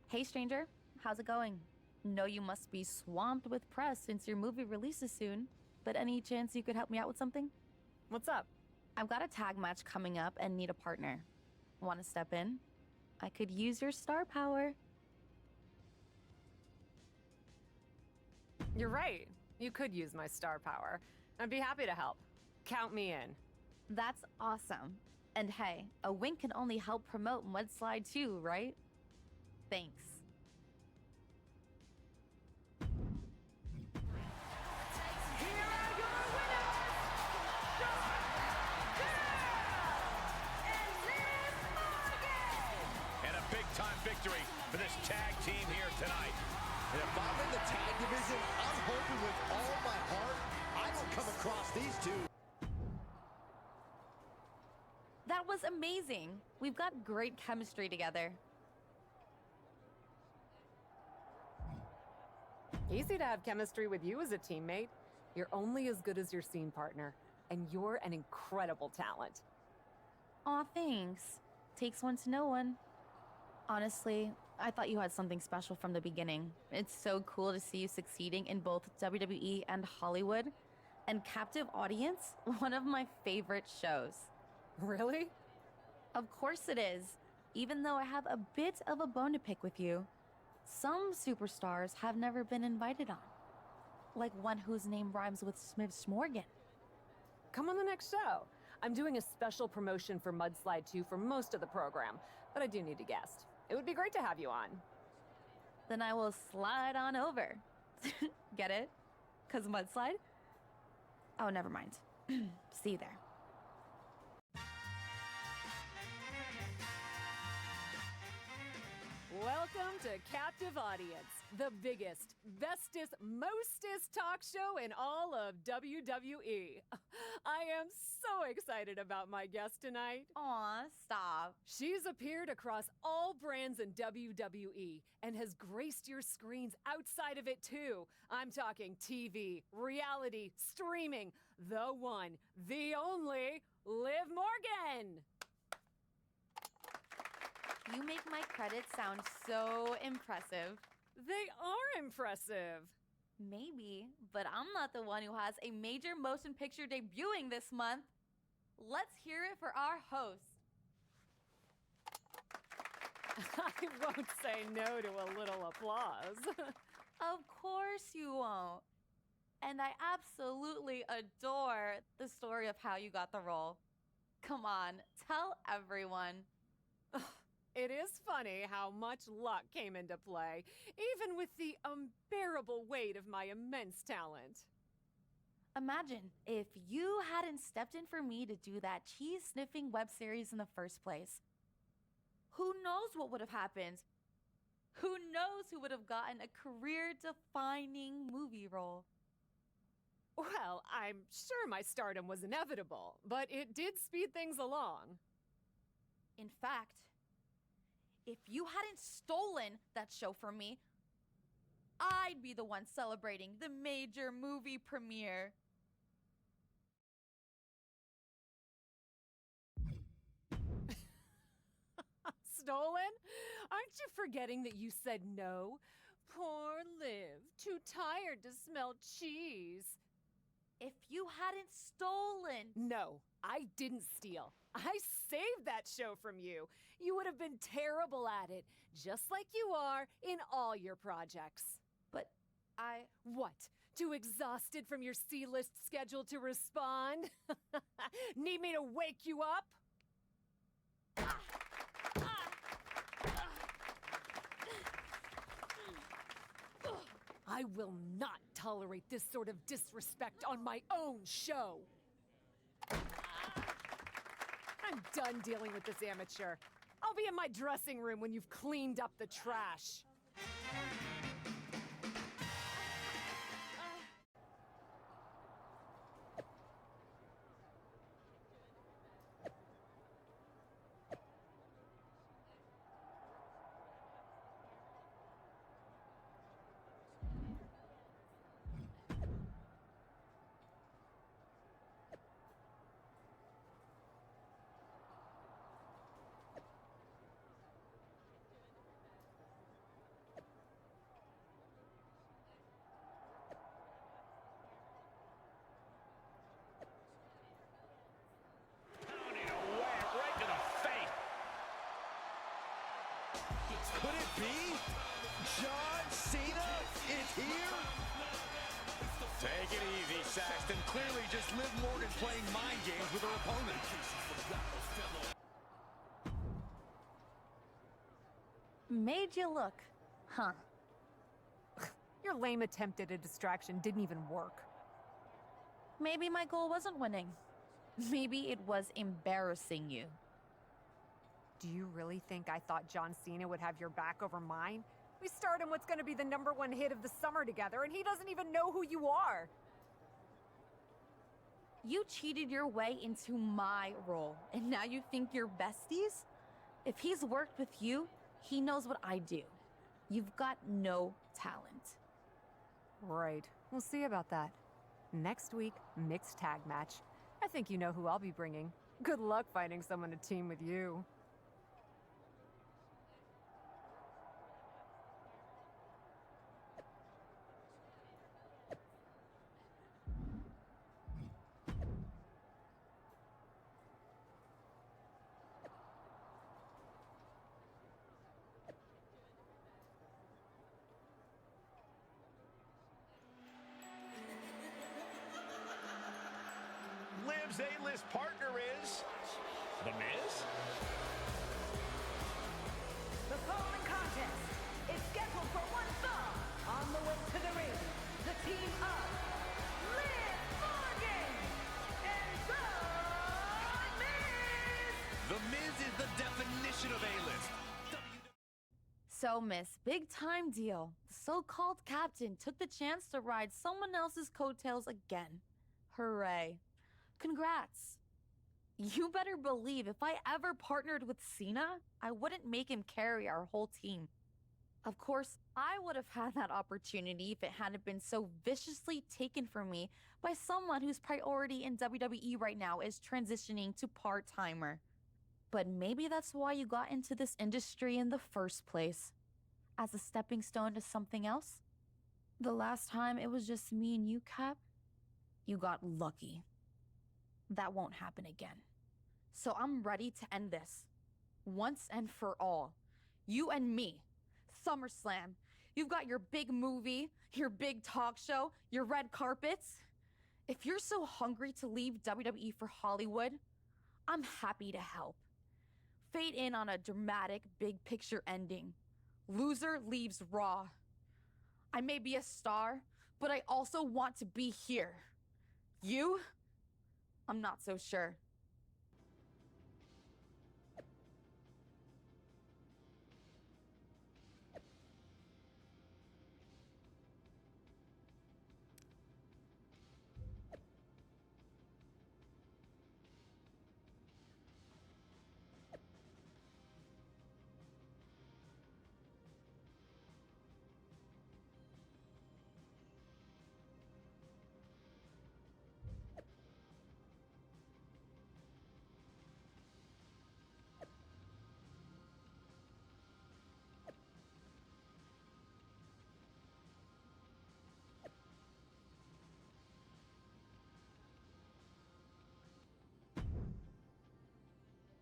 Hey stranger, how's it going? Know you must be swamped with press since your movie releases soon, but any chance you could help me out with something? What's up? I've got a tag match coming up and need a partner. Want to step in? I could use your star power. You're right. You could use my star power. I'd be happy to help. Count me in. That's awesome. And hey, a wink can only help promote Mudslide too, right? Thanks. Big-time victory for this tag team here tonight. And if I'm in the tag division, I'm hoping with all my heart I don't come across these two. That was amazing. We've got great chemistry together. Easy to have chemistry with you as a teammate. You're only as good as your scene partner, and you're an incredible talent. Aw, thanks. Takes one to know one. Honestly, I thought you had something special from the beginning. It's so cool to see you succeeding in both WWE and Hollywood. And Captive Audience, one of my favorite shows. Really? Of course it is. Even though I have a bit of a bone to pick with you. Some superstars have never been invited on. Like one whose name rhymes with Smith's Morgan. Come on the next show. I'm doing a special promotion for Mudslide 2 for most of the program, but I do need a guest. It would be great to have you on. Then I will slide on over. Get it? 'Cause Mudslide? Oh, never mind. See you there. Welcome to Captive Audience, the biggest, bestest, mostest talk show in all of WWE. I am so excited about my guest tonight. Aw, stop. She's appeared across all brands in WWE and has graced your screens outside of it too. I'm talking TV, reality, streaming, the one, the only, Liv Morgan. You make my credits sound so impressive. They are impressive. Maybe, but I'm not the one who has a major motion picture debuting this month. Let's hear it for our host. I won't say no to a little applause. Of course you won't. And I absolutely adore the story of how you got the role. Come on, tell everyone. It is funny how much luck came into play, even with the unbearable weight of my immense talent. Imagine if you hadn't stepped in for me to do that cheese-sniffing web series in the first place. Who knows what would have happened? Who knows who would have gotten a career-defining movie role? Well, I'm sure my stardom was inevitable, but it did speed things along. In fact, if you hadn't stolen that show from me, I'd be the one celebrating the major movie premiere. Stolen? Aren't you forgetting that you said no? Poor Liv, too tired to smell cheese. If you hadn't stolen... No, I didn't steal. I saved that show from you. You would have been terrible at it, just like you are in all your projects. But I... What? Too exhausted from your C-list schedule to respond? Need me to wake you up? I will not tolerate this sort of disrespect on my own show. I'm done dealing with this amateur. I'll be in my dressing room when you've cleaned up the trash. Could it be? John Cena is here? Take it easy, Saxton. Clearly just Liv Morgan playing mind games with her opponent. Made you look, huh? Your lame attempt at a distraction didn't even work. Maybe my goal wasn't winning. Maybe it was embarrassing you. Do you really think I thought John Cena would have your back over mine? We starred in what's going to be the #1 hit of the summer together, and he doesn't even know who you are. You cheated your way into my role, and now you think you're besties? If he's worked with you, he knows what I do. You've got no talent. Right. We'll see about that. Next week, mixed tag match. I think you know who I'll be bringing. Good luck finding someone to team with you. Liv's A-list partner is The Miz. The following contest is scheduled for one fall. On the way to the ring, the team of Liv Morgan and The Miz. The Miz is the definition of A-list. So, Miss, big time deal. The so-called captain took the chance to ride someone else's coattails again. Hooray. Congrats. You better believe if I ever partnered with Cena, I wouldn't make him carry our whole team. Of course, I would have had that opportunity if it hadn't been so viciously taken from me by someone whose priority in WWE right now is transitioning to part-timer. But maybe that's why you got into this industry in the first place. As a stepping stone to something else? The last time it was just me and you, Cap, you got lucky. That won't happen again. So I'm ready to end this. Once and for all. You and me. SummerSlam. You've got your big movie, your big talk show, your red carpets. If you're so hungry to leave WWE for Hollywood, I'm happy to help. Fade in on a dramatic big picture ending. Loser leaves Raw. I may be a star, but I also want to be here. You? I'm not so sure.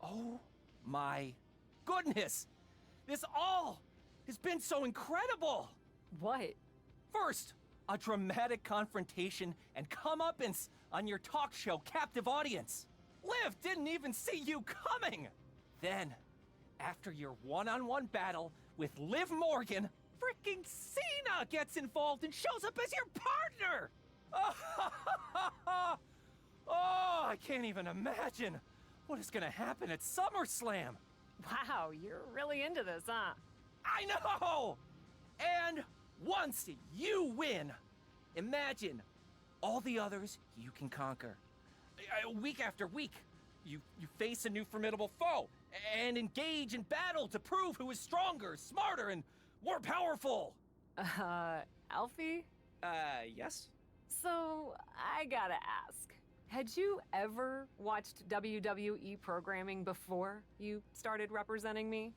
Oh my goodness! This all has been so incredible! What? First, a dramatic confrontation and comeuppance on your talk show captive audience. Liv didn't even see you coming! Then, after your one-on-one battle with Liv Morgan, freaking Cena gets involved and shows up as your partner! Oh, I can't even imagine what is gonna happen at SummerSlam. Wow, you're really into this, huh? I know! And once you win, imagine all the others you can conquer. Week after week, you face a new formidable foe and engage in battle to prove who is stronger, smarter, and more powerful. Alfie? Yes? So, I gotta ask. Had you ever watched WWE programming before you started representing me?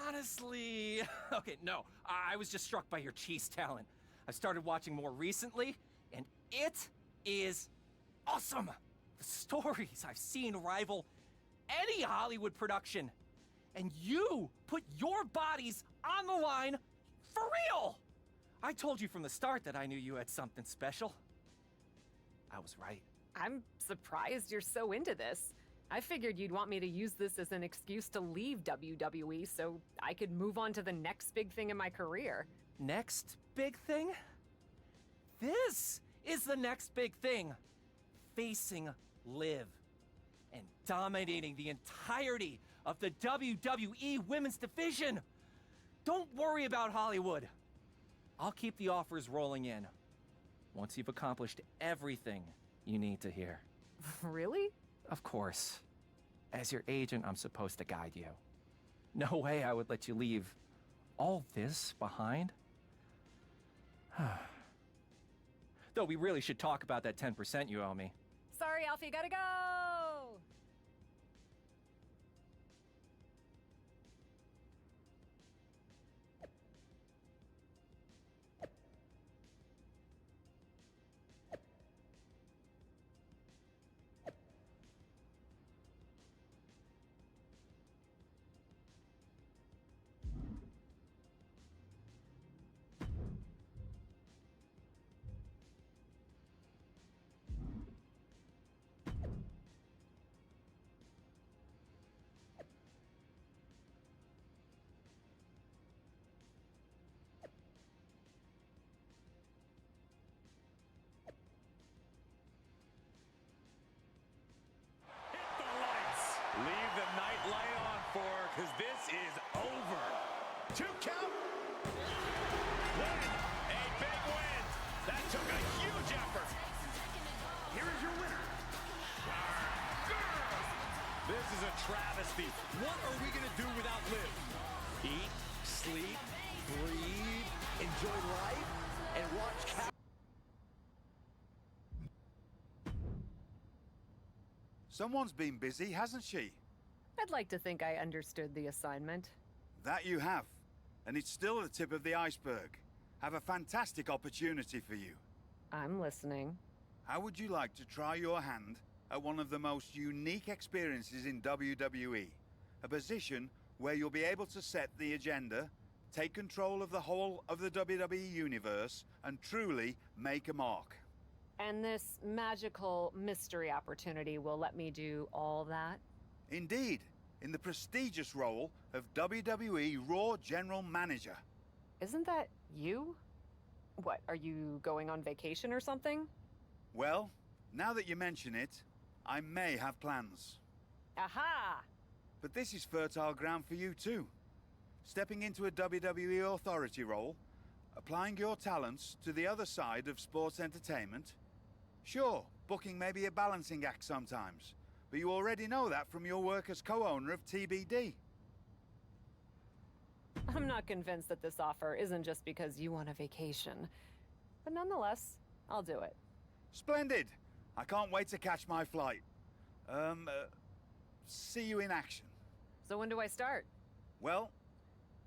Honestly, okay, no. I was just struck by your cheese talent. I started watching more recently, and it is awesome. The stories I've seen rival any Hollywood production. And you put your bodies on the line for real! I told you from the start that I knew you had something special. I was right. I'm surprised you're so into this. I figured you'd want me to use this as an excuse to leave WWE so I could move on to the next big thing in my career. Next big thing? This is the next big thing. Facing Liv and dominating the entirety of the WWE Women's Division. Don't worry about Hollywood. I'll keep the offers rolling in once you've accomplished everything you need to hear. Really? Of course. As your agent, I'm supposed to guide you. No way I would let you leave all this behind. Though we really should talk about that 10% you owe me. Sorry, Alfie, gotta go! Leave the night light on for her, because this is over. 2 count. Win. A big win. That took a huge effort. Here is your winner. This is a travesty. What are we going to do without Liv? Eat, sleep, Breathe, enjoy life, and watch Someone's been busy, hasn't she? I'd like to think I understood the assignment. That you have. And it's still the tip of the iceberg. Have a fantastic opportunity for you. I'm listening. How would you like to try your hand at one of the most unique experiences in WWE? A position where you'll be able to set the agenda, take control of the whole of the WWE universe, and truly make a mark. And this magical mystery opportunity will let me do all that? Indeed, in the prestigious role of WWE Raw General Manager. Isn't that you? What, are you going on vacation or something? Well, now that you mention it, I may have plans. Aha! But this is fertile ground for you too. Stepping into a WWE authority role, applying your talents to the other side of sports entertainment. Sure, booking may be a balancing act sometimes, but you already know that from your work as co-owner of TBD. I'm not convinced that this offer isn't just because you want a vacation. But nonetheless, I'll do it. Splendid! I can't wait to catch my flight. See you in action. So when do I start? Well,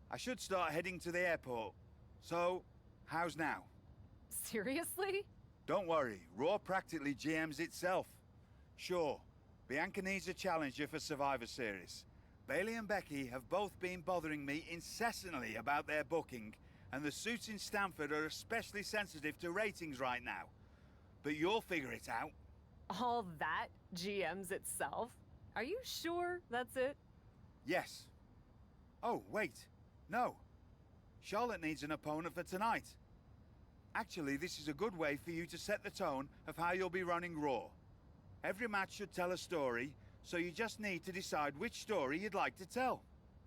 I should start heading to the airport. So, how's now? Seriously? Don't worry, Raw practically GMs itself. Sure, Bianca needs a challenger for Survivor Series. Bailey and Becky have both been bothering me incessantly about their booking, and the suits in Stamford are especially sensitive to ratings right now. But you'll figure it out. All that GMs itself? Are you sure that's it? Yes. Oh, wait. No. Charlotte needs an opponent for tonight. Actually, this is a good way for you to set the tone of how you'll be running Raw. Every match should tell a story, so you just need to decide which story you'd like to tell.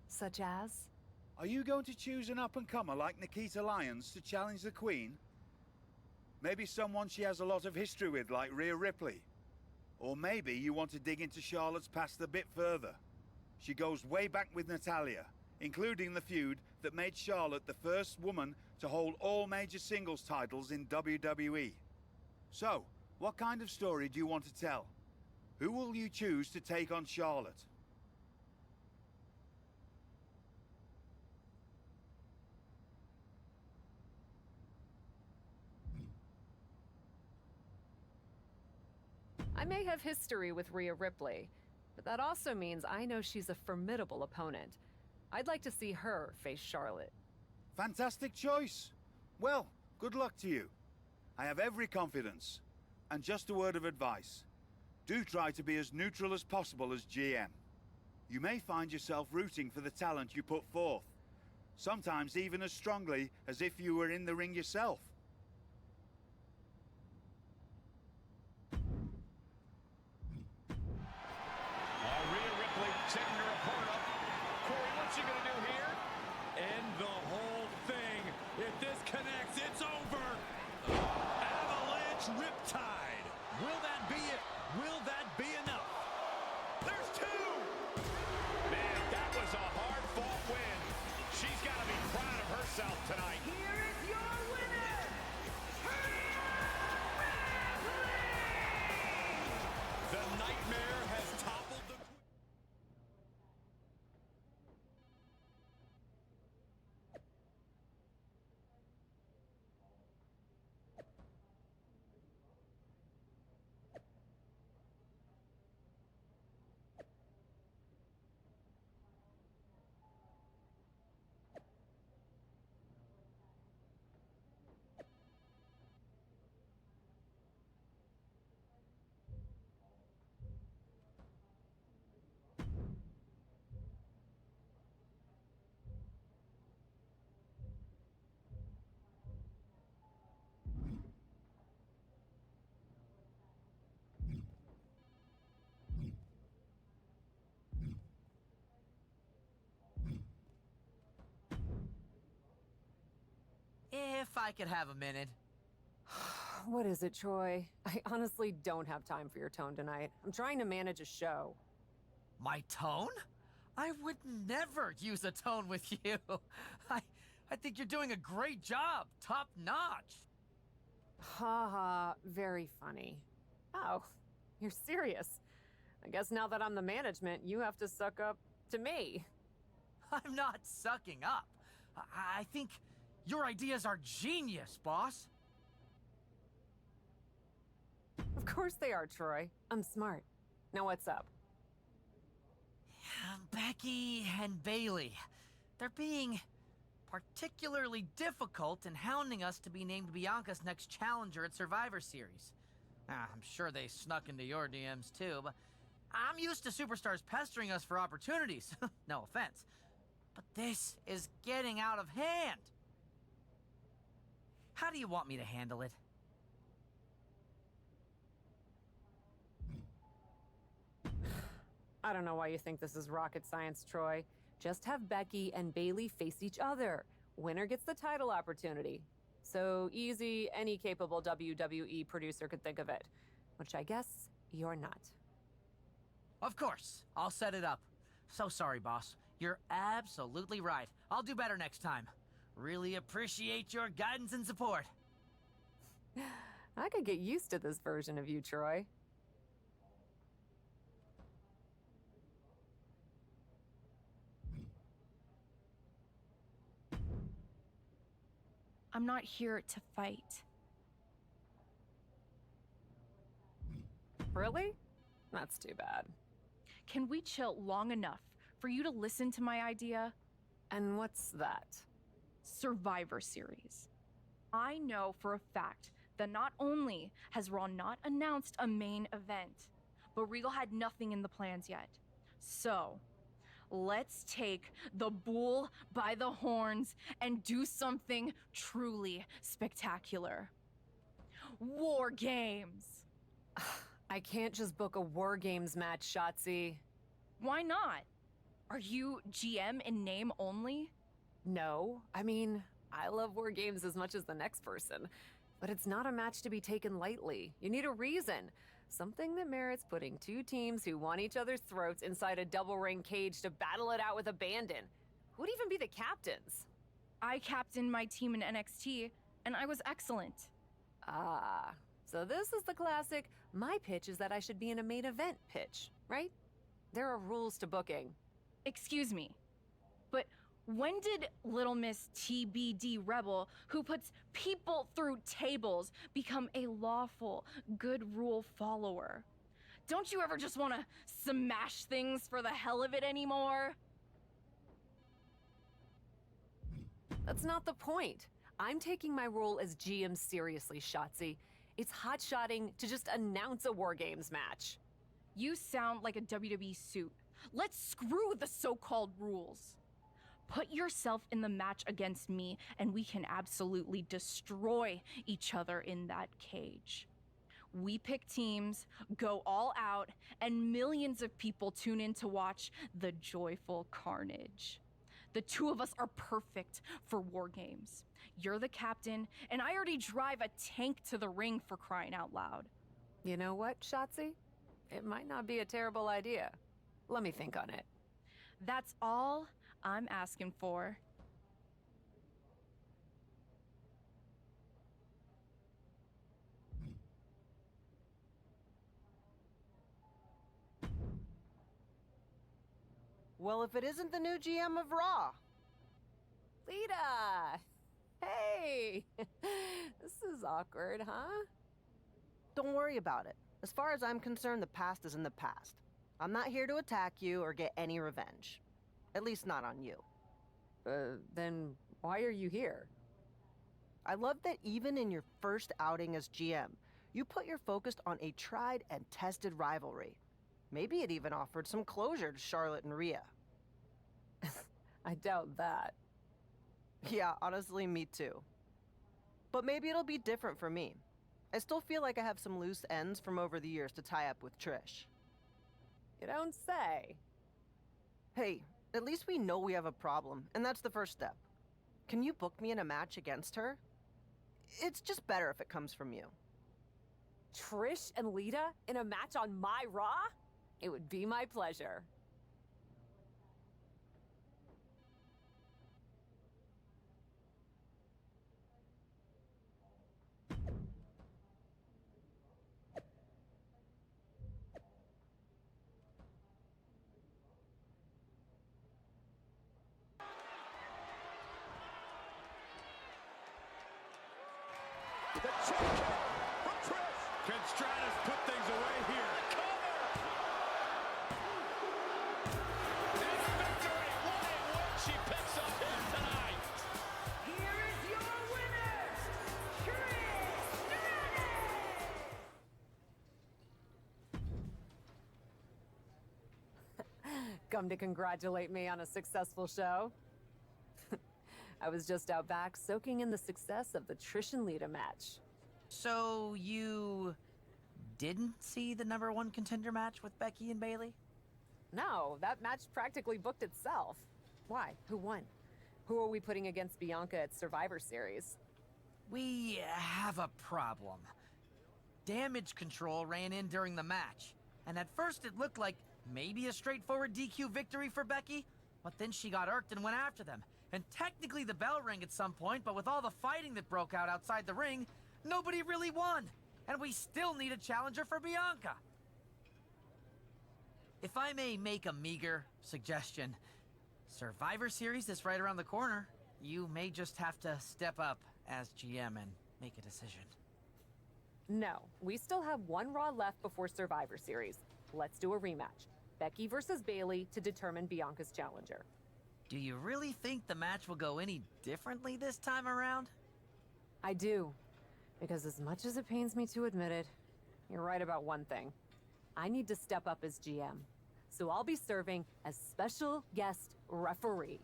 Such as? Are you going to choose an up-and-comer like Nikita Lyons to challenge the Queen? Maybe someone she has a lot of history with, like Rhea Ripley. Or maybe you want to dig into Charlotte's past a bit further. She goes way back with Natalya, including the feud that made Charlotte the first woman to hold all major singles titles in WWE. So, what kind of story do you want to tell? Who will you choose to take on Charlotte? I may have history with Rhea Ripley, But that also means I know she's a formidable opponent. I'd like to see her face Charlotte. Fantastic choice. Well, good luck to you. I have every confidence. And just a word of advice. Do try to be as neutral as possible as GM. You may find yourself rooting for the talent you put forth. Sometimes even as strongly as if you were in the ring yourself. Rhea Ripley setting her opponent up. Corey, what's she gonna do here? End the whole thing. If this connects, it's over. Avalanche Riptide. Will that be it? Will that be enough? There's two! Man, that was a hard-fought win. She's got to be proud of herself tonight. Here is your winner, Rhea Ripley! The Nightmare has toppled the... If I could have a minute. What is it, Troy? I honestly don't have time for your tone tonight. I'm trying to manage a show. My tone? I would never use a tone with you. I think you're doing a great job. Top notch. Ha ha, very funny. Oh, you're serious. I guess now that I'm the management, you have to suck up to me. I'm not sucking up. I think your ideas are genius, boss. Of course they are, Troy. I'm smart. Now what's up? Becky and Bailey. They're being particularly difficult in hounding us to be named Bianca's next challenger at Survivor Series. I'm sure they snuck into your DMs too, but I'm used to superstars pestering us for opportunities. No offense. But this is getting out of hand. How do you want me to handle it? I don't know why you think this is rocket science, Troy. Just have Becky and Bailey face each other. Winner gets the title opportunity. So easy, any capable WWE producer could think of it. Which I guess you're not. Of course, I'll set it up. So sorry, boss. You're absolutely right. I'll do better next time. Really appreciate your guidance and support. I could get used to this version of you, Troy. I'm not here to fight. Really? That's too bad. Can we chill long enough for you to listen to my idea? And what's that? Survivor Series. I know for a fact that not only has Raw not announced a main event, but Regal had nothing in the plans yet. So, let's take the bull by the horns and do something truly spectacular. War Games! I can't just book a War Games match, Shotzi. Why not? Are you GM in name only? No, I mean, I love War Games as much as the next person. But it's not a match to be taken lightly. You need a reason. Something that merits putting two teams who want each other's throats inside a double ring cage to battle it out with abandon. Who'd even be the captains? I captained my team in NXT, and I was excellent. Ah, so this is the classic, my pitch is that I should be in a main event pitch, right? There are rules to booking. Excuse me, but when did Little Miss TBD Rebel, who puts people through tables, become a lawful, good rule follower? Don't you ever just want to smash things for the hell of it anymore? That's not the point. I'm taking my role as GM seriously, Shotzi. It's hot-shotting to just announce a War Games match. You sound like a WWE suit. Let's screw the so-called rules. Put yourself in the match against me, and we can absolutely destroy each other in that cage. We pick teams, go all out, and millions of people tune in to watch the joyful carnage. The two of us are perfect for War Games. You're the captain, and I already drive a tank to the ring, for crying out loud. You know what, Shotzi? It might not be a terrible idea. Let me think on it. That's all I'm asking for. Well, if it isn't the new GM of Raw. Lita! Hey! This is awkward, huh? Don't worry about it. As far as I'm concerned, the past is in the past. I'm not here to attack you or get any revenge. At least not on you. Then why are you here? I love that even in your first outing as GM, you put your focus on a tried and tested rivalry. Maybe it even offered some closure to Charlotte and Rhea. I doubt that. Yeah, honestly, me too. But maybe it'll be different for me. I still feel like I have some loose ends from over the years to tie up with Trish. You don't say. Hey, at least we know we have a problem, and that's the first step. Can you book me in a match against her? It's just better if it comes from you. Trish and Lita in a match on my Raw? It would be my pleasure. The check from Trish. Can Stratus put things away here? It's victory! What a win she picks up here tonight! Here is your winner, Trish Stratus! Come to congratulate me on a successful show? I was just out back soaking in the success of the Trish and Lita match. So you didn't see the #1 contender match with Becky and Bayley? No, that match practically booked itself. Why? Who won? Who are we putting against Bianca at Survivor Series? We have a problem. Damage control ran in during the match, and at first it looked like maybe a straightforward DQ victory for Becky, but then she got irked and went after them. And technically the bell rang at some point, but with all the fighting that broke out outside the ring, nobody really won. And we still need a challenger for Bianca. If I may make a meager suggestion, Survivor Series is right around the corner. You may just have to step up as GM and make a decision. No, we still have one Raw left before Survivor Series. Let's do a rematch. Becky versus Bayley to determine Bianca's challenger. Do you really think the match will go any differently this time around? I do. Because as much as it pains me to admit it, you're right about one thing. I need to step up as GM. So I'll be serving as special guest referee.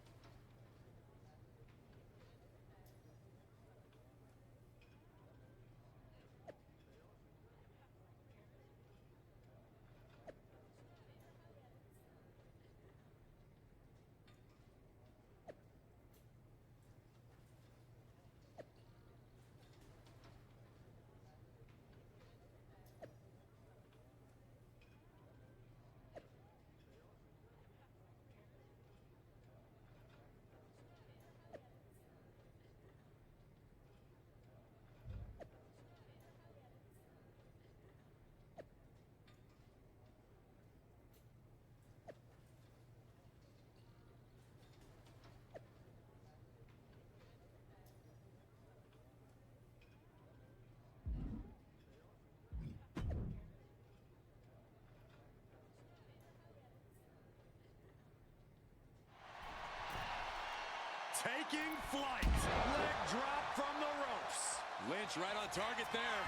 taking flight. Leg drop from the ropes. Lynch right on target there.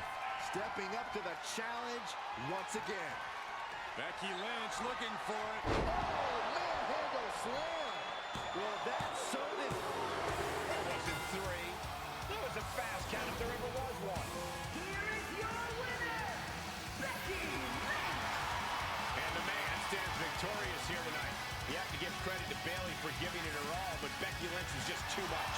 Stepping up to the challenge once again. Becky Lynch looking for it. Oh, manhandle slam. Well, that served it. That wasn't three. That was a fast count if there ever was one. Here is your winner, Becky Lynch. And the man stands victorious here tonight. You have to give credit to Bayley for giving it her all, but Becky Lynch is just too much.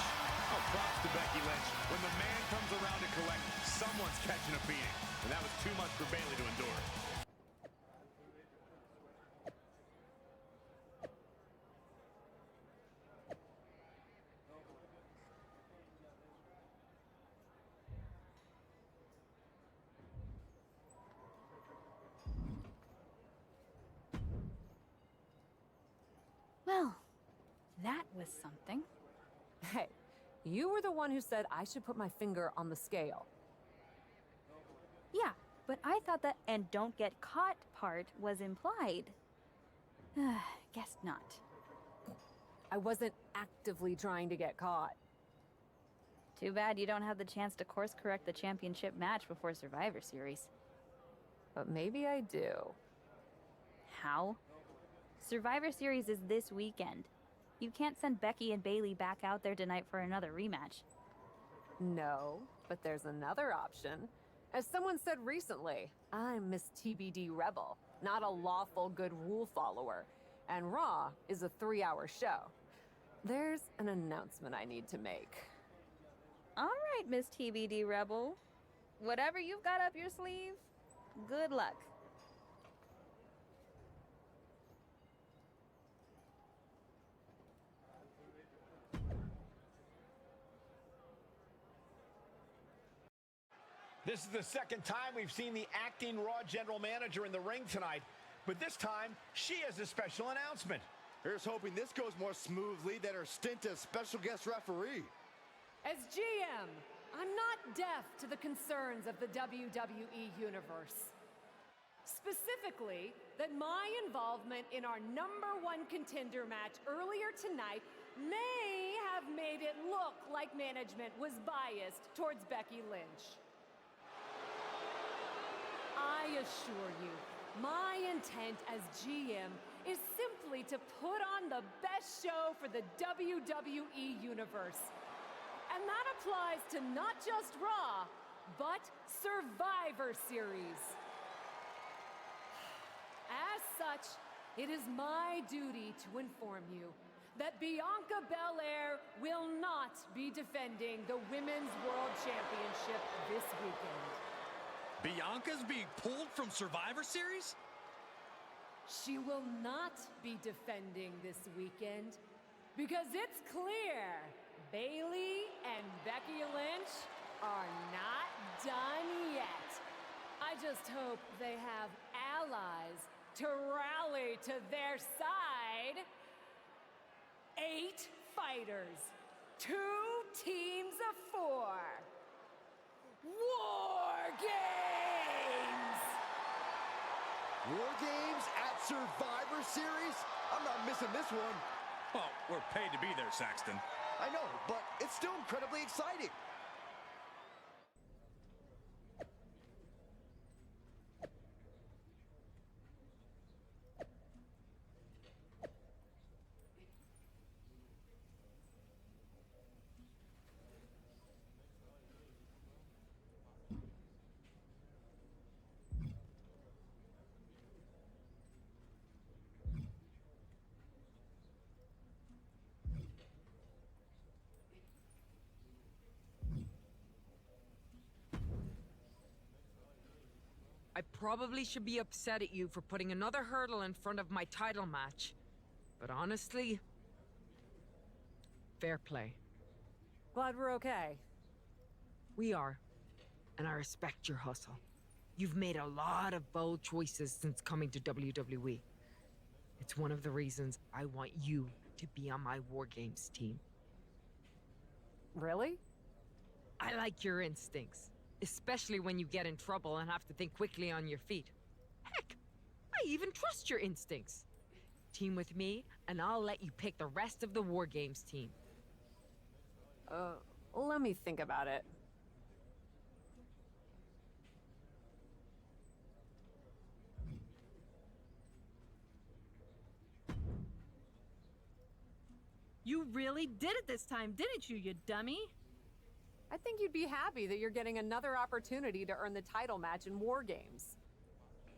Oh, props to Becky Lynch. When the man comes around to collect, someone's catching a beating. And that was too much for Bayley to endure. Well, that was something. Hey, you were the one who said I should put my finger on the scale. Yeah, but I thought that "and don't get caught" part was implied. Guess not. I wasn't actively trying to get caught. Too bad you don't have the chance to course correct the championship match before Survivor Series. But maybe I do. How? Survivor Series is this weekend. You can't send Becky and Bayley back out there tonight for another rematch. No, but there's another option. As someone said recently, I'm Miss TBD Rebel, not a lawful good rule follower. And Raw is a 3-hour show. There's an announcement I need to make. All right, Miss TBD Rebel. Whatever you've got up your sleeve, good luck. This is the second time we've seen the acting Raw general manager in the ring tonight, but this time she has a special announcement. Here's hoping this goes more smoothly than her stint as special guest referee. As GM, I'm not deaf to the concerns of the WWE Universe. Specifically, that my involvement in our #1 contender match earlier tonight may have made it look like management was biased towards Becky Lynch. I assure you, my intent as GM is simply to put on the best show for the WWE Universe. And that applies to not just Raw, but Survivor Series. As such, it is my duty to inform you that Bianca Belair will not be defending the Women's World Championship this weekend. Bianca's being pulled from Survivor Series? She will not be defending this weekend because it's clear Bayley and Becky Lynch are not done yet. I just hope they have allies to rally to their side. 8 fighters, 2 teams of 4. War Games! War Games at Survivor Series? I'm not missing this one. Well, we're paid to be there, Saxton. I know, but it's still incredibly exciting. I probably should be upset at you for putting another hurdle in front of my title match. But honestly, fair play. Glad we're okay. We are. And I respect your hustle. You've made a lot of bold choices since coming to WWE. It's one of the reasons I want you to be on my War Games team. Really? I like your instincts. Especially when you get in trouble and have to think quickly on your feet. Heck, I even trust your instincts. Team with me, and I'll let you pick the rest of the War Games team. Let me think about it. You really did it this time, didn't you, you dummy? I think you'd be happy that you're getting another opportunity to earn the title match in War Games.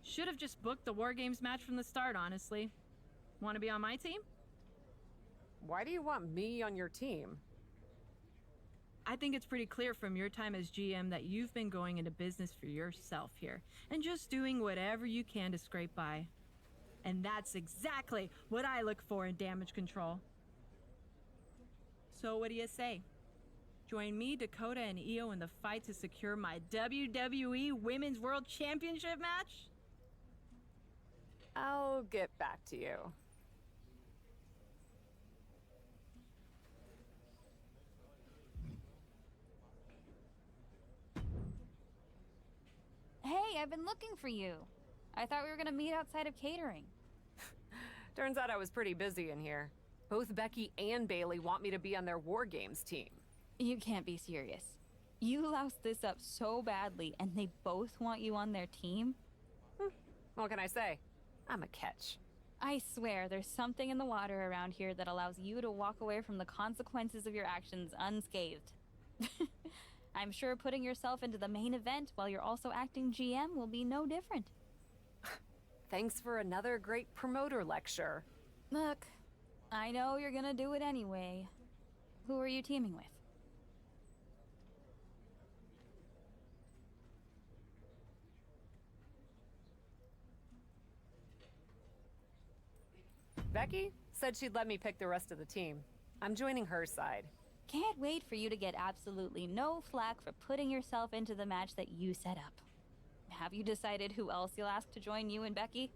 Should have just booked the War Games match from the start, honestly. Want to be on my team? Why do you want me on your team? I think it's pretty clear from your time as GM that you've been going into business for yourself here, and just doing whatever you can to scrape by. And that's exactly what I look for in damage control. So what do you say? Join me, Dakota, and Io in the fight to secure my WWE Women's World Championship match? I'll get back to you. Hey, I've been looking for you. I thought we were gonna meet outside of catering. Turns out I was pretty busy in here. Both Becky and Bailey want me to be on their War Games team. You can't be serious. You loused this up so badly, and they both want you on their team? What can I say? I'm a catch. I swear, there's something in the water around here that allows you to walk away from the consequences of your actions unscathed. I'm sure putting yourself into the main event while you're also acting GM will be no different. Thanks for another great promoter lecture. Look, I know you're gonna do it anyway. Who are you teaming with? Becky said she'd let me pick the rest of the team. I'm joining her side. Can't wait for you to get absolutely no flack for putting yourself into the match that you set up. Have you decided who else you'll ask to join you and Becky?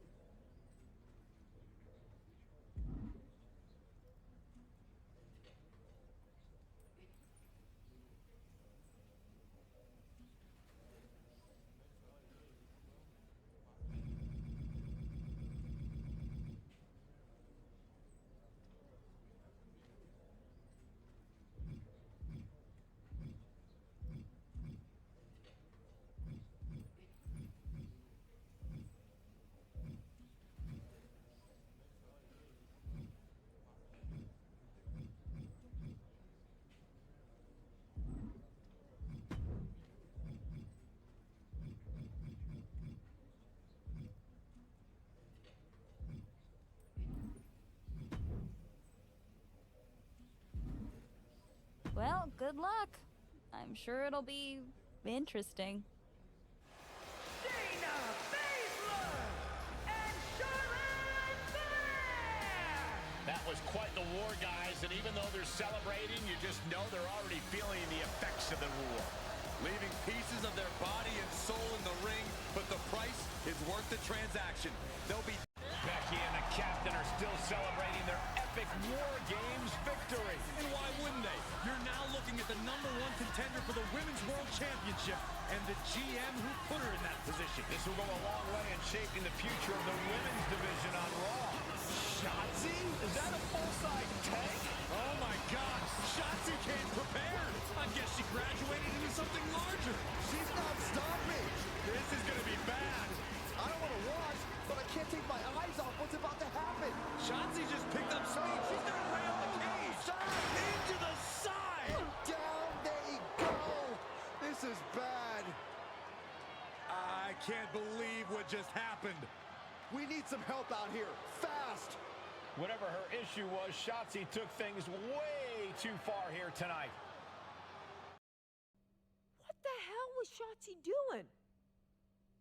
Well, good luck. I'm sure it'll be interesting. Shayna Baszler and Charlotte Flair! That was quite the war, guys, and even though they're celebrating, you just know they're already feeling the effects of the war. Leaving pieces of their body and soul in the ring, but the price is worth the transaction. They'll be... Becky and the captain are still celebrating their epic War Games victory. And why wouldn't they? You're now looking at the #1 contender for the Women's World Championship and the GM who put her in that position. This will go a long way in shaping the future of the women's division on Raw. Shotzi? Is that a full-size tank? Oh my God! Shotzi came prepared! I guess she graduated into something larger! She's not stopping! This is gonna be bad! I don't want to watch, but I can't take my eyes off what's about to happen! Shotzi just picked up speed! She's gonna rail the cage! Into the side! Down they go! This is bad! I can't believe what just happened! We need some help out here, fast! Whatever her issue was, Shotzi took things way too far here tonight. What the hell was Shotzi doing?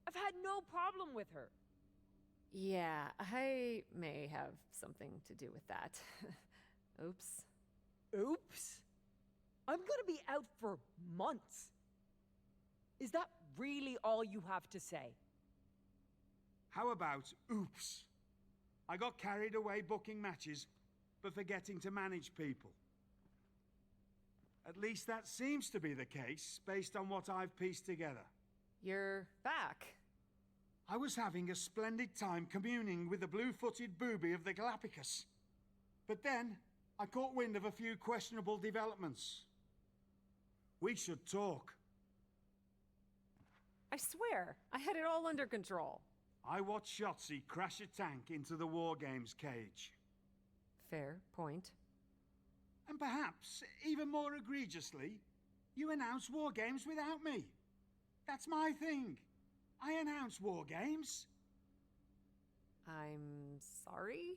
I've had no problem with her. Yeah, I may have something to do with that. Oops. Oops. I'm gonna be out for months. Is that really all you have to say? How about oops? I got carried away booking matches, but forgetting to manage people. At least that seems to be the case, based on what I've pieced together. You're back. I was having a splendid time communing with the blue-footed booby of the Galapagos. But then, I caught wind of a few questionable developments. We should talk. I swear, I had it all under control. I watched Shotzi crash a tank into the War Games cage. Fair point. And perhaps, even more egregiously, you announce War Games without me. That's my thing. I announce War Games. I'm sorry?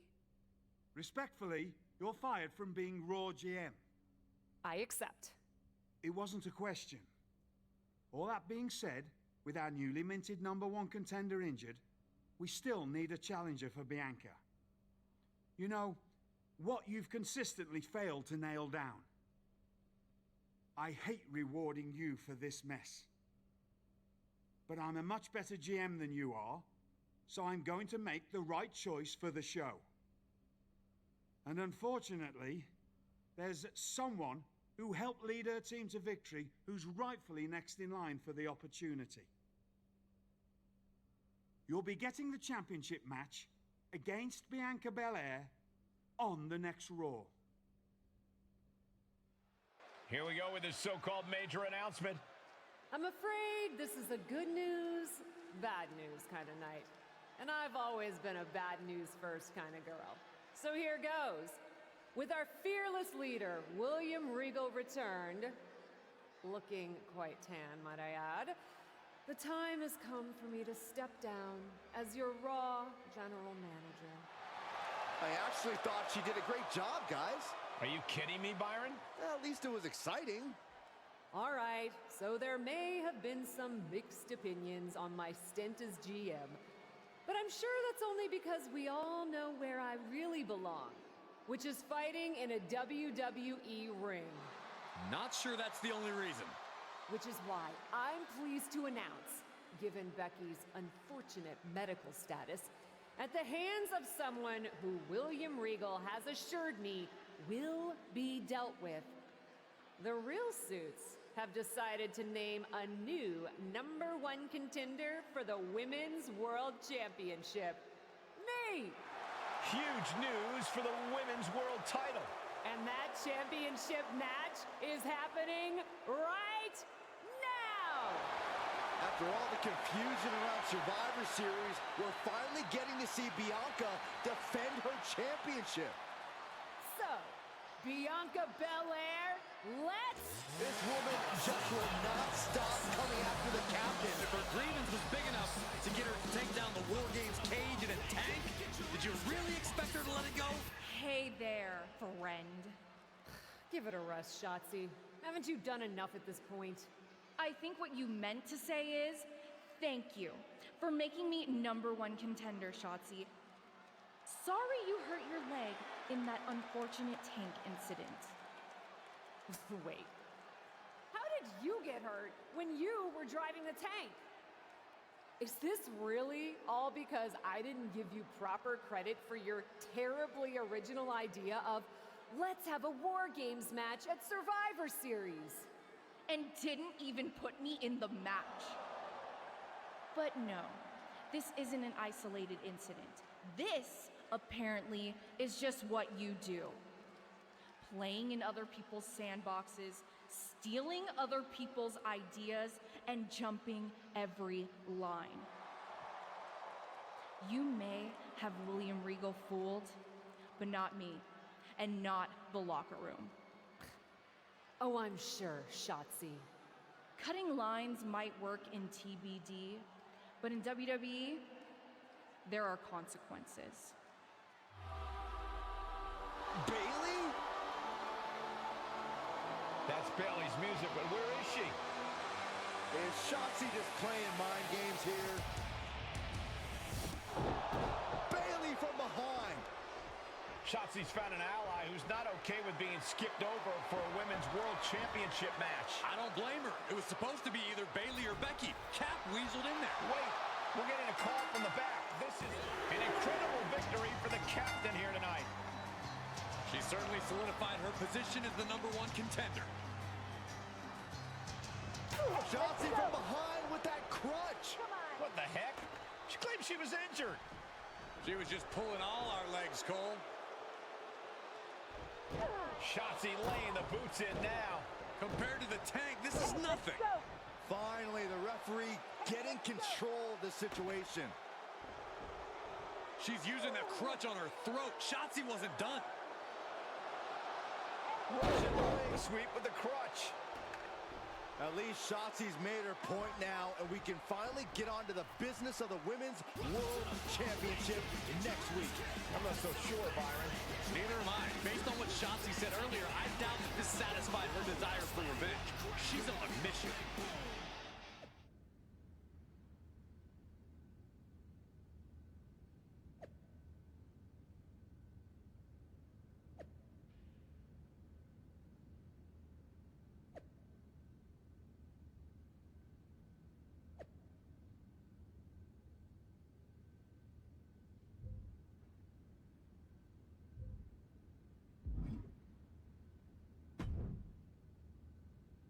Respectfully, you're fired from being Raw GM. I accept. It wasn't a question. All that being said, with our newly minted #1 contender injured, we still need a challenger for Bianca. You know, what you've consistently failed to nail down. I hate rewarding you for this mess. But I'm a much better GM than you are, so I'm going to make the right choice for the show. And unfortunately, there's someone who helped lead her team to victory who's rightfully next in line for the opportunity. You'll be getting the championship match against Bianca Belair on the next Raw. Here we go with this so-called major announcement. I'm afraid this is a good news, bad news kind of night. And I've always been a bad news first kind of girl. So here goes. With our fearless leader, William Regal returned, looking quite tan, might I add, the time has come for me to step down as your Raw General Manager. I actually thought she did a great job, guys. Are you kidding me, Byron? At least it was exciting. All right, so there may have been some mixed opinions on my stint as GM, but I'm sure that's only because we all know where I really belong, which is fighting in a WWE ring. Not sure that's the only reason. Which is why I'm pleased to announce, given Becky's unfortunate medical status, at the hands of someone who William Regal has assured me will be dealt with, the Real Suits have decided to name a new #1 contender for the Women's World Championship. Me! Huge news for the Women's World title. And that championship match is happening right now! After all the confusion around Survivor Series, we're finally getting to see Bianca defend her championship. So, Bianca Belair, let's... This woman just will not stop coming after the captain. If her grievance was big enough to get her to take down the War Games cage in a tank, did you really expect her to let it go? Hey there, friend. Give it a rest, Shotzi. Haven't you done enough at this point? I think what you meant to say is, thank you for making me #1 contender, Shotzi. Sorry you hurt your leg in that unfortunate tank incident. Wait. How did you get hurt when you were driving the tank? Is this really all because I didn't give you proper credit for your terribly original idea of let's have a War Games match at Survivor Series? And didn't even put me in the match. But no, this isn't an isolated incident. This, apparently, is just what you do. Playing in other people's sandboxes, stealing other people's ideas, and jumping every line. You may have William Regal fooled, but not me, and not the locker room. Oh, I'm sure, Shotzi. Cutting lines might work in TBD, but in WWE, there are consequences. Bailey? That's Bailey's music, but where is she? Is Shotzi just playing mind games here? Bailey from behind. Shotzi's found an ally who's not okay with being skipped over for a Women's World Championship match. I don't blame her. It was supposed to be either Bailey or Becky. Cap weaseled in there. Wait, we're getting a call from the back. This is an incredible victory for the captain here tonight. She certainly solidified her position as the #1 contender. Shotzi from behind with that crutch. What the heck? She claimed she was injured. She was just pulling all our legs, Cole. Shotzi laying the boots in now. Compared to the tank, this is nothing. Finally, the referee getting control of the situation. She's using that crutch on her throat. Shotzi wasn't done. Russian leg sweep with the crutch. At least Shotzi's made her point now, and we can finally get on to the business of the Women's World Championship next week. I'm not so sure, Byron. Neither am I. Based on what Shotzi said earlier, I doubt that this satisfied her desire for revenge. She's on a mission.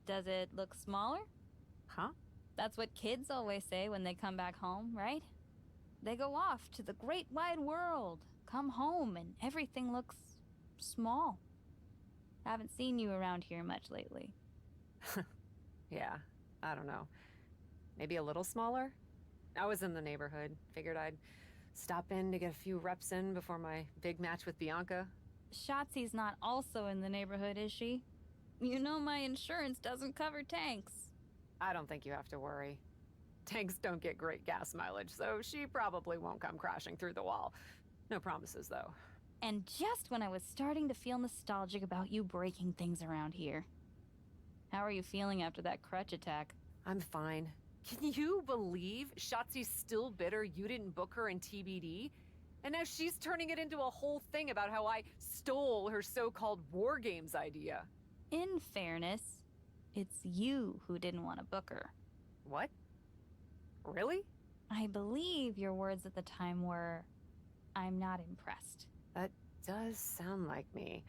Does it look smaller? Huh? That's what kids always say when they come back home, right? They go off to the great wide world, come home, and everything looks small. Haven't seen you around here much lately. Yeah, I don't know. Maybe a little smaller? I was in the neighborhood. Figured I'd stop in to get a few reps in before my big match with Bianca. Shotzi's not also in the neighborhood, is she? You know my insurance doesn't cover tanks. I don't think you have to worry. Tanks don't get great gas mileage, so she probably won't come crashing through the wall. No promises, though. And just when I was starting to feel nostalgic about you breaking things around here. How are you feeling after that crutch attack? I'm fine. Can you believe Shotzi's still bitter you didn't book her in TBD? And now she's turning it into a whole thing about how I stole her so-called War Games idea. In fairness, it's you who didn't want to book her. What? Really? I believe your words at the time were, "I'm not impressed." That does sound like me.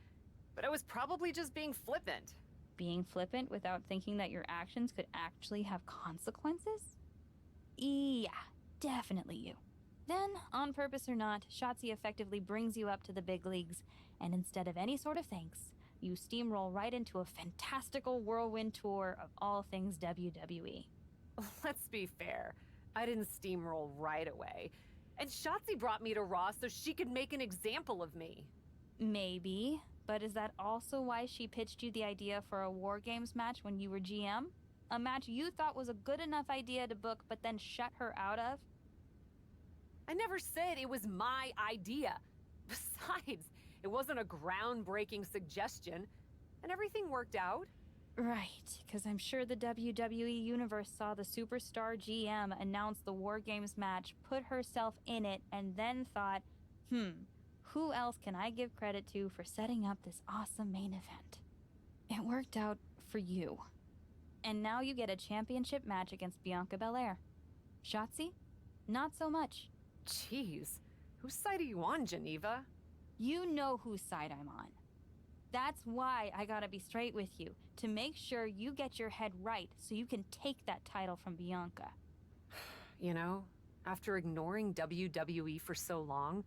But I was probably just being flippant. Being flippant without thinking that your actions could actually have consequences? Yeah, definitely you. Then, on purpose or not, Shotzi effectively brings you up to the big leagues, and instead of any sort of thanks, you steamroll right into a fantastical whirlwind tour of all things WWE. Let's be fair. I didn't steamroll right away. And Shotzi brought me to Raw so she could make an example of me. Maybe, but is that also why she pitched you the idea for a War Games match when you were GM? A match you thought was a good enough idea to book but then shut her out of? I never said it was my idea. Besides, it wasn't a groundbreaking suggestion, and everything worked out. Right, because I'm sure the WWE Universe saw the superstar GM announce the War Games match, put herself in it, and then thought, who else can I give credit to for setting up this awesome main event? It worked out for you. And now you get a championship match against Bianca Belair. Shotzi? Not so much. Jeez, whose side are you on, Geneva? You know whose side I'm on. That's why I gotta be straight with you, to make sure you get your head right so you can take that title from Bianca. You know, after ignoring WWE for so long,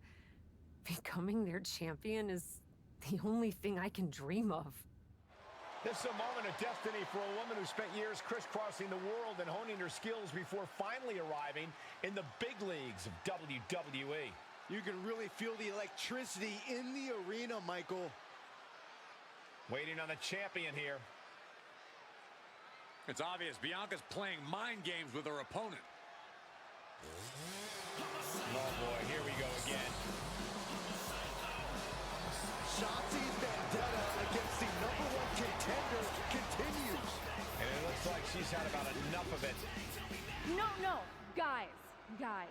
becoming their champion is the only thing I can dream of. This is a moment of destiny for a woman who spent years crisscrossing the world and honing her skills before finally arriving in the big leagues of WWE. You can really feel the electricity in the arena, Michael. Waiting on the champion here. It's obvious Bianca's playing mind games with her opponent. Oh boy, here we go again. Shotzi's vendetta against the #1 contender continues. And it looks like she's had about enough of it. No, guys,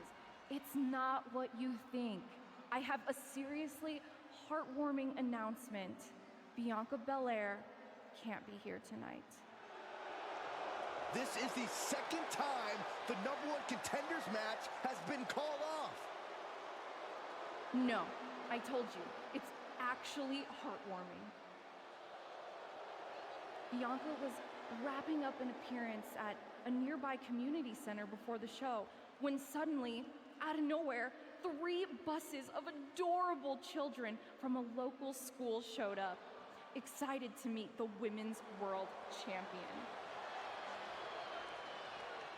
it's not what you think. I have a seriously heartwarming announcement. Bianca Belair can't be here tonight. This is the second time the #1 contenders match has been called off. No, I told you, it's actually heartwarming. Bianca was wrapping up an appearance at a nearby community center before the show when suddenly, out of nowhere, 3 buses of adorable children from a local school showed up. excited to meet the Women's World Champion.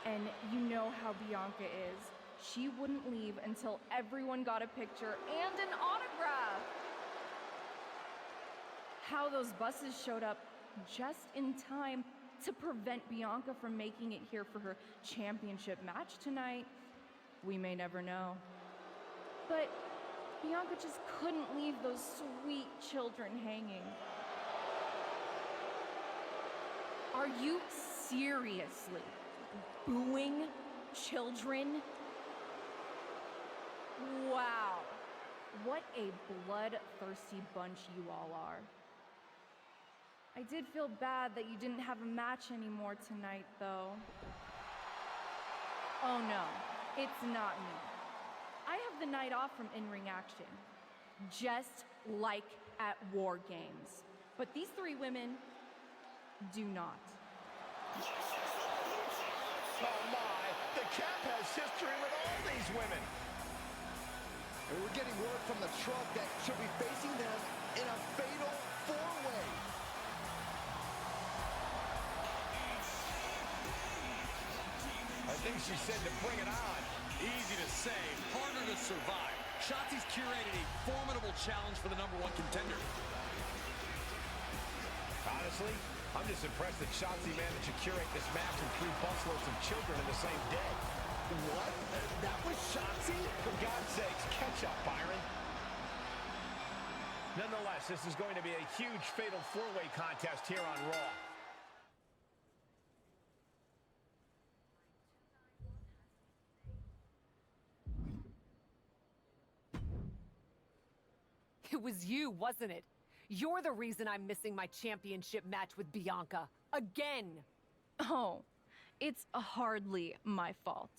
And you know how Bianca is. She wouldn't leave until everyone got a picture and an autograph. How those buses showed up just in time to prevent Bianca from making it here for her championship match tonight, we may never know. But Bianca just couldn't leave those sweet children hanging. Are you seriously booing children? Wow, what a bloodthirsty bunch you all are. I did feel bad that you didn't have a match anymore tonight, though. Oh no, it's not me. I have the night off from in-ring action, just like at War Games. But these three women do not. Oh my, the Cap has history with all these women. And we're getting word from the truck that she'll be facing them in a fatal four-way. I think she said to bring it on. Easy to say, harder to survive. Shotzi's curated a formidable challenge for the #1 contender. Honestly, I'm just impressed that Shotzi managed to curate this match with 3 busloads of children in the same day. What? That was Shotzi? For God's sakes, catch up, Byron. Nonetheless, this is going to be a huge fatal four-way contest here on Raw. It was you, wasn't it? You're the reason I'm missing my championship match with Bianca. Again! Oh, it's hardly my fault.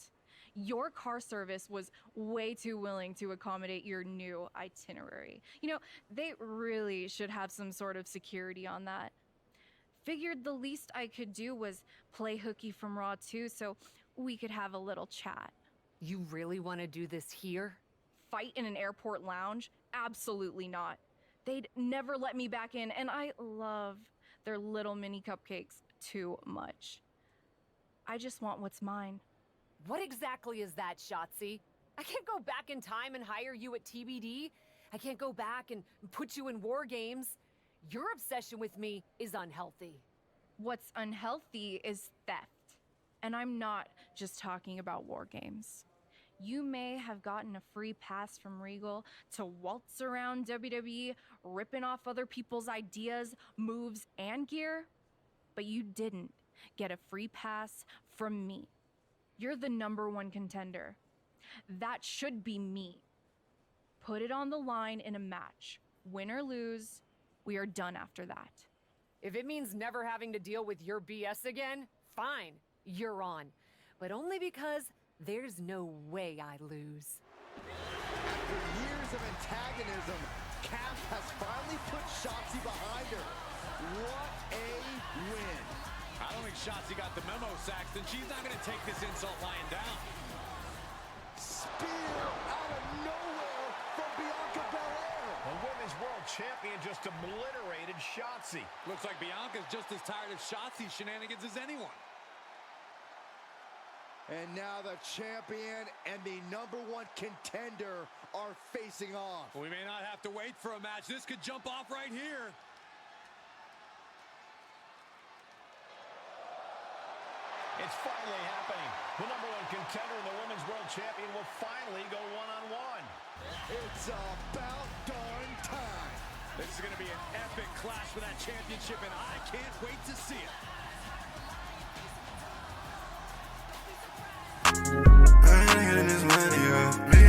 Your car service was way too willing to accommodate your new itinerary. You know, they really should have some sort of security on that. Figured the least I could do was play hooky from Raw 2 so we could have a little chat. You really want to do this here? Fight in an airport lounge? Absolutely not. They'd never let me back in, and I love their little mini cupcakes too much. I just want what's mine. What exactly is that, Shotzi? I can't go back in time and hire you at TBD. I can't go back and put you in War Games. Your obsession with me is unhealthy. What's unhealthy is theft. And I'm not just talking about War Games. You may have gotten a free pass from Regal to waltz around WWE, ripping off other people's ideas, moves, and gear, but you didn't get a free pass from me. You're the #1 contender. That should be me. Put it on the line in a match. Win or lose, we are done after that. If it means never having to deal with your BS again, fine, you're on. But only because there's no way I lose. After years of antagonism, Cap has finally put Shotzi behind her. What a win. I don't think Shotzi got the memo, Saxton. She's not going to take this insult lying down. Spear out of nowhere from Bianca Belair. The Women's World Champion just obliterated Shotzi. Looks like Bianca's just as tired of Shotzi's shenanigans as anyone. And now the champion and the #1 contender are facing off. We may not have to wait for a match. This could jump off right here. It's finally happening. The #1 contender and the Women's World Champion will finally go one-on-one. It's about darn time. This is going to be an epic clash for that championship, and I can't wait to see it. I ain't getting this money off me.